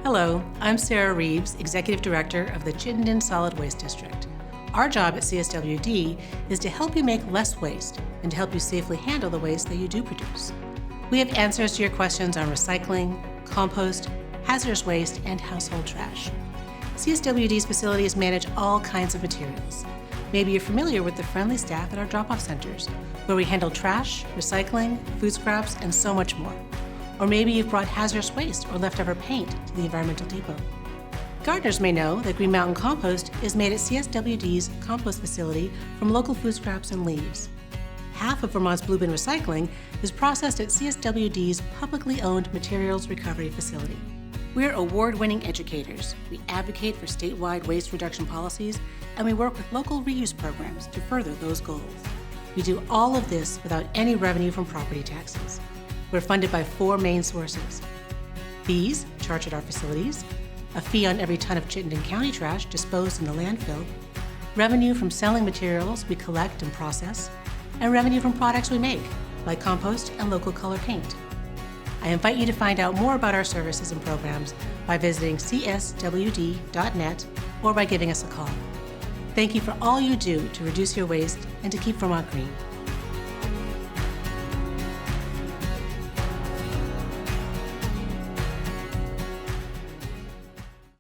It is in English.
Hello, I'm Sarah Reeves, Executive Director of the Chittenden Solid Waste District. Our job at CSWD is to help you make less waste and to help you safely handle the waste that you do produce. We have answers to your questions on recycling, compost, hazardous waste, and household trash. CSWD's facilities manage all kinds of materials. Maybe you're familiar with the friendly staff at our drop-off centers, where we handle trash, recycling, food scraps, and so much more. Or maybe you've brought hazardous waste or leftover paint to the environmental depot. Gardeners may know that Green Mountain Compost is made at CSWD's compost facility from local food scraps and leaves. Half of Vermont's Blue Bin recycling is processed at CSWD's publicly owned materials recovery facility. We're award-winning educators. We advocate for statewide waste reduction policies, and we work with local reuse programs to further those goals. We do all of this without any revenue from property taxes. We're funded by 4 main sources: fees charged at our facilities, a fee on every ton of Chittenden County trash disposed in the landfill, revenue from selling materials we collect and process, and revenue from products we make, like compost and local color paint. I invite you to find out more about our services and programs by visiting cswd.net or by giving us a call. Thank you for all you do to reduce your waste and to keep Vermont green.